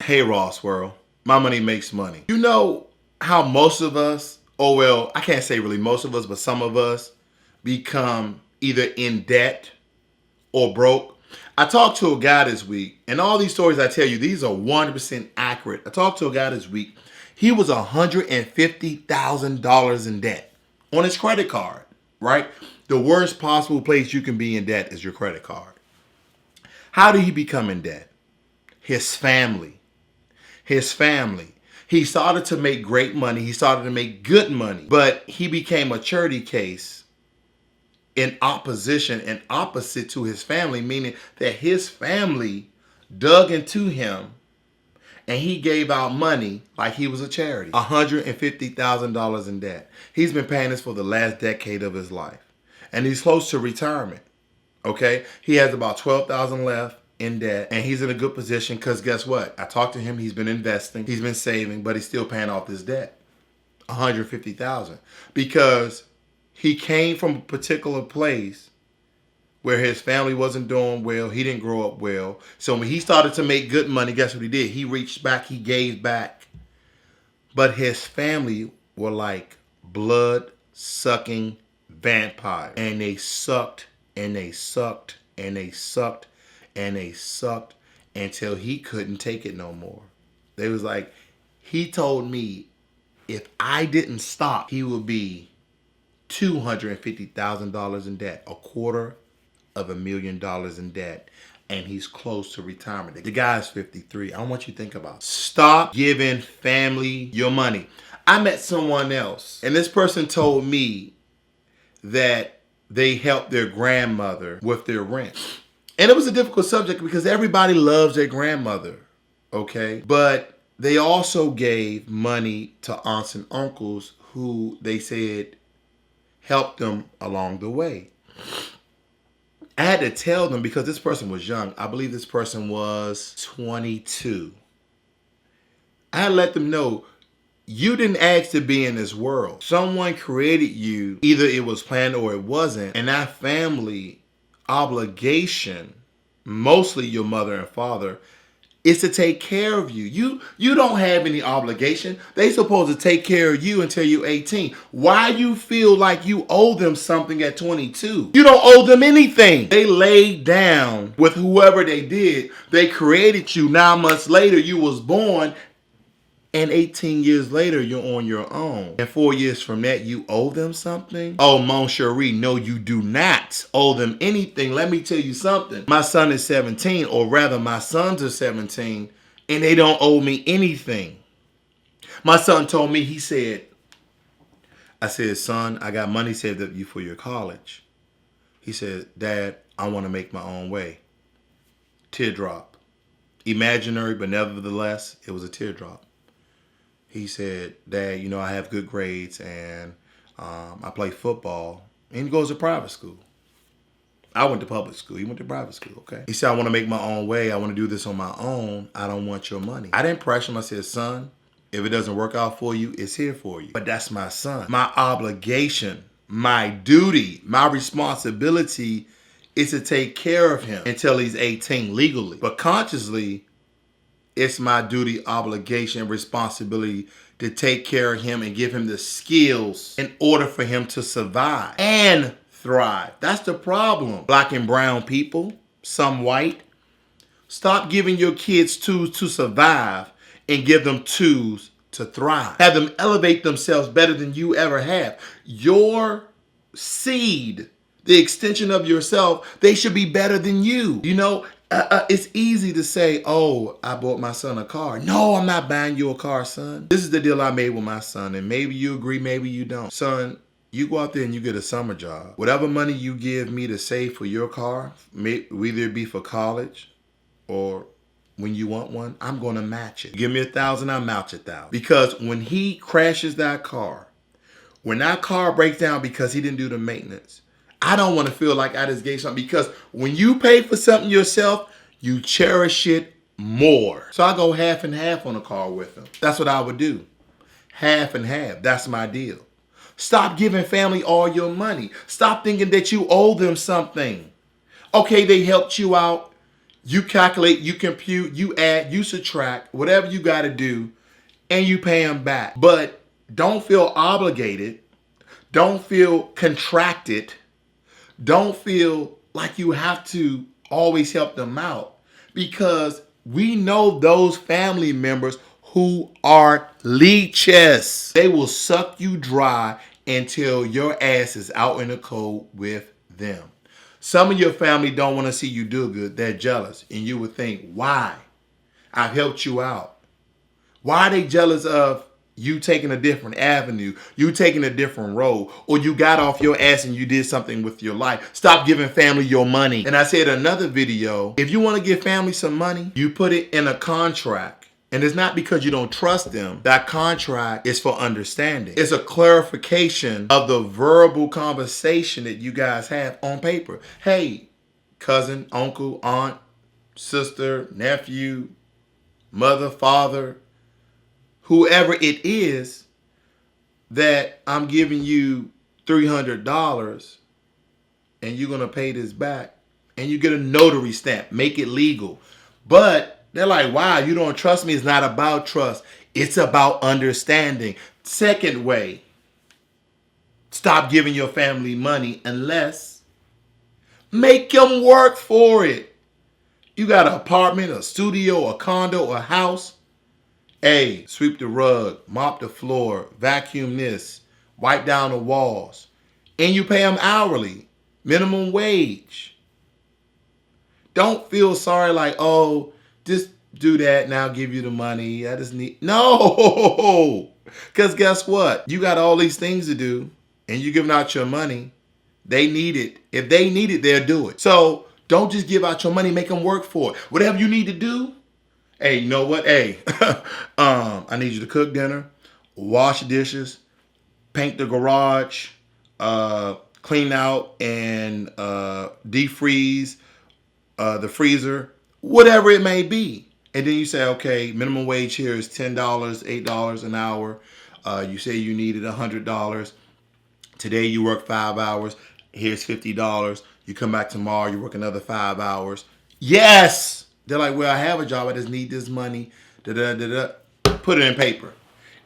Hey Ross World, my money makes money. You know how most of us, oh well, I can't say really most of us, but some of us become either in debt or broke. I talked to a guy this week, and all these stories I tell you, these are 100% accurate. I talked to a guy this week. He was $150,000 in debt on his credit card, right? The worst possible place you can be in debt is your credit card. How did he become in debt? His family. His family. He started to make great money. He started to make good money, but he became a charity case in opposition and opposite to his family, meaning that his family dug into him and he gave out money like he was a charity. $150,000 in debt. He's been paying this for the last decade of his life. And he's close to retirement. Okay? He has about 12,000 left in debt, and he's in a good position because guess what? I talked to him, he's been investing, he's been saving, but he's still paying off this debt. 150,000 because he came from a particular place where his family wasn't doing well. He didn't grow up well. So when he started to make good money, guess what he did? He reached back, he gave back. But his family were like blood-sucking vampires. And they sucked, and they sucked, and they sucked, and they sucked until he couldn't take it no more. They was like, he told me if I didn't stop, he would be $250,000 in debt, $250,000 in debt, and he's close to retirement. The guy's 53. I want you to think about it. Stop giving family your money. I met someone else, and this person told me that they helped their grandmother with their rent. And it was a difficult subject because everybody loves their grandmother, okay? But they also gave money to aunts and uncles who they said helped them along the way. I had to tell them because this person was young. I believe this person was 22. I had to let them know you didn't ask to be in this world. Someone created you. Either it was planned or it wasn't. And that family obligation, mostly your mother and father, is to take care of you. You don't have any obligation. They supposed to take care of you until you're 18. Why you feel like you owe them something at 22? You don't owe them anything. They laid down with whoever they did. They created you. 9 months later, you was born. And 18 years later, you're on your own. And 4 years from that, you owe them something? Oh, Mon Cherie, no, you do not owe them anything. Let me tell you something. My son is 17, or rather, my sons are 17, and they don't owe me anything. My son told me, I said, son, I got money saved up you for your college. He said, Dad, I want to make my own way. Teardrop. Imaginary, but nevertheless, it was a teardrop. He said, Dad, I have good grades and I play football. And he goes to private school. I went to public school. He went to private school, okay? He said, I want to make my own way. I want to do this on my own. I don't want your money. I didn't pressure him. I said, son, if it doesn't work out for you, it's here for you. But that's my son. My obligation, my duty, my responsibility is to take care of him until he's 18 legally. But consciously, it's my duty, obligation, and responsibility to take care of him and give him the skills in order for him to survive and thrive. That's the problem. Black and brown people, some white, stop giving your kids tools to survive and give them tools to thrive. Have them elevate themselves better than you ever have. Your seed, the extension of yourself, they should be better than you. It's easy to say, oh, I bought my son a car. No, I'm not buying you a car, son. This is the deal I made with my son, and maybe you agree, maybe you don't. Son, you go out there and you get a summer job. Whatever money you give me to save for your car, whether it be for college or when you want one, I'm going to match it. Give me $1,000, I'll match $1,000. Because when he crashes that car, when that car breaks down because he didn't do the maintenance, I don't want to feel like I just gave something, because when you pay for something yourself, you cherish it more. So I go half and half on a car with him. That's what I would do. Half and half. That's my deal. Stop giving family all your money. Stop thinking that you owe them something. Okay, they helped you out. You calculate, you compute, you add, you subtract, whatever you got to do, and you pay them back. But don't feel obligated. Don't feel contracted. Don't feel like you have to always help them out, because we know those family members who are leeches. They will suck you dry until your ass is out in the cold with them. Some of your family don't want to see you do good. They're jealous. And you would think, why? I've helped you out. Why are they jealous of you taking a different avenue, you taking a different road, or you got off your ass and you did something with your life? Stop giving family your money. And I said in another video, if you want to give family some money, you put it in a contract. And it's not because you don't trust them. That contract is for understanding. It's a clarification of the verbal conversation that you guys have on paper. Hey, cousin, uncle, aunt, sister, nephew, mother, father, whoever it is, that I'm giving you $300 and you're going to pay this back, and you get a notary stamp. Make it legal. But they're like, wow, you don't trust me. It's not about trust. It's about understanding. Second way, stop giving your family money unless make them work for it. You got an apartment, a studio, a condo, a house. Hey, sweep the rug, mop the floor, vacuum this, wipe down the walls. And you pay them hourly, minimum wage. Don't feel sorry like, oh, just do that and I'll give you the money. I just need... No! Because guess what? You got all these things to do and you're giving out your money. They need it. If they need it, they'll do it. So don't just give out your money. Make them work for it. Whatever you need to do. Hey, you know what? Hey, I need you to cook dinner, wash dishes, paint the garage, clean out and defreeze the freezer, whatever it may be. And then you say, okay, minimum wage here is $10, $8 an hour. You say you needed $100. Today you work 5 hours. Here's $50. You come back tomorrow, you work another 5 hours. Yes! They're like, well, I have a job. I just need this money. Da-da-da-da. Put it in paper.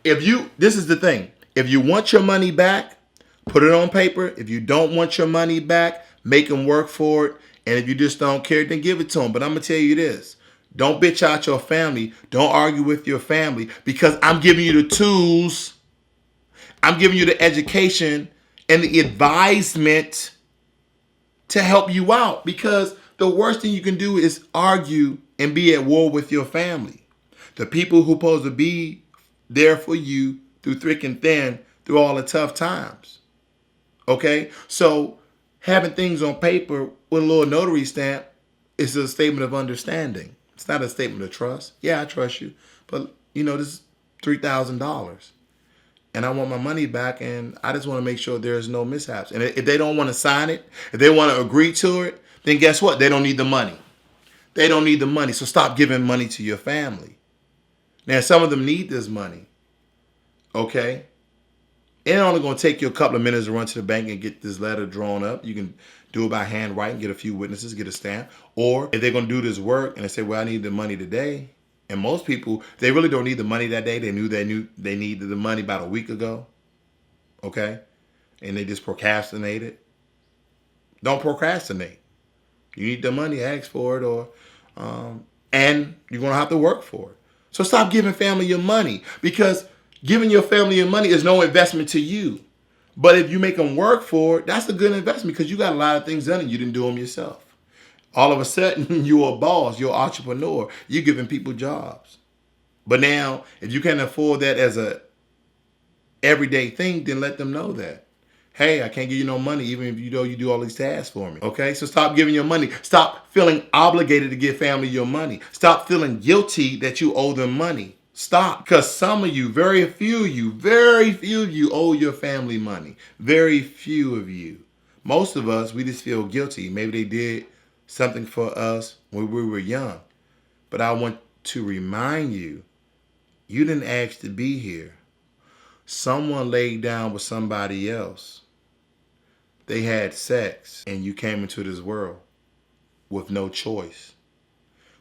This is the thing. If you want your money back, put it on paper. If you don't want your money back, make them work for it. And if you just don't care, then give it to them. But I'm going to tell you this. Don't bitch out your family. Don't argue with your family, because I'm giving you the tools. I'm giving you the education and the advisement to help you out, because the worst thing you can do is argue and be at war with your family. The people who are supposed to be there for you through thick and thin, through all the tough times. Okay? So having things on paper with a little notary stamp is a statement of understanding. It's not a statement of trust. Yeah, I trust you. But, this is $3,000. And I want my money back, and I just want to make sure there's no mishaps. And if they don't want to sign it, if they want to agree to it, then guess what? They don't need the money. They don't need the money. So stop giving money to your family. Now, some of them need this money. Okay? It's only going to take you a couple of minutes to run to the bank and get this letter drawn up. You can do it by handwriting, get a few witnesses, get a stamp. Or if they're going to do this work and they say, well, I need the money today. And most people, they really don't need the money that day. They knew they needed the money about a week ago. Okay? And they just procrastinated. Don't procrastinate. You need the money, ask for it, or and you're going to have to work for it. So stop giving family your money, because giving your family your money is no investment to you. But if you make them work for it, that's a good investment, because you got a lot of things done and you didn't do them yourself. All of a sudden, you're a boss, you're an entrepreneur, you're giving people jobs. But now, if you can't afford that as a everyday thing, then let them know that. Hey, I can't give you no money, even if you do all these tasks for me. Okay? So stop giving your money. Stop feeling obligated to give family your money. Stop feeling guilty that you owe them money. Stop. Because some of you, very few of you owe your family money. Very few of you. Most of us, we just feel guilty. Maybe they did something for us when we were young. But I want to remind you, you didn't ask to be here. Someone laid down with somebody else. They had sex, and you came into this world with no choice.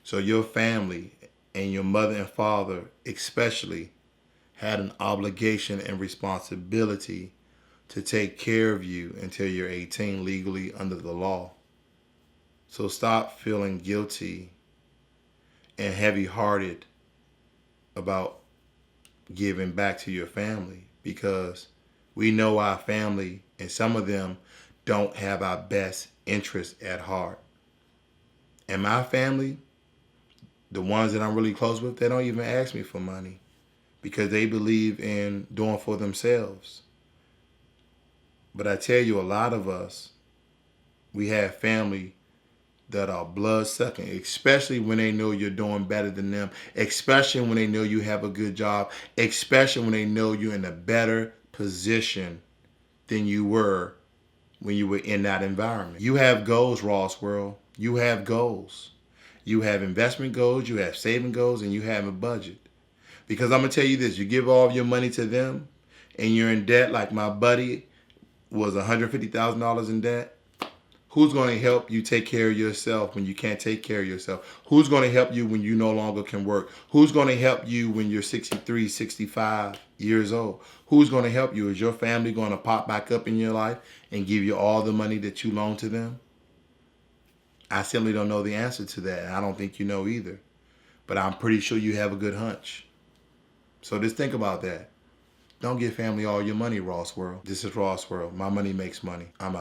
So your family and your mother and father especially had an obligation and responsibility to take care of you until you're 18 legally under the law. So stop feeling guilty and heavy-hearted about giving back to your family, because we know our family and some of them don't have our best interest at heart. And my family, the ones that I'm really close with, they don't even ask me for money because they believe in doing for themselves. But I tell you, a lot of us, we have family that are blood sucking, especially when they know you're doing better than them, especially when they know you have a good job, especially when they know you're in a better position than you were when you were in that environment. You have goals, Ross World. You have goals. You have investment goals, you have saving goals, and you have a budget. Because I'm going to tell you this, you give all of your money to them and you're in debt, like my buddy was $150,000 in debt. Who's going to help you take care of yourself when you can't take care of yourself? Who's going to help you when you no longer can work? Who's going to help you when you're 63, 65 years old? Who's going to help you? Is your family going to pop back up in your life and give you all the money that you loaned to them? I simply don't know the answer to that. And I don't think you know either. But I'm pretty sure you have a good hunch. So just think about that. Don't give family all your money, Ross World. This is Ross World. My money makes money. I'm out.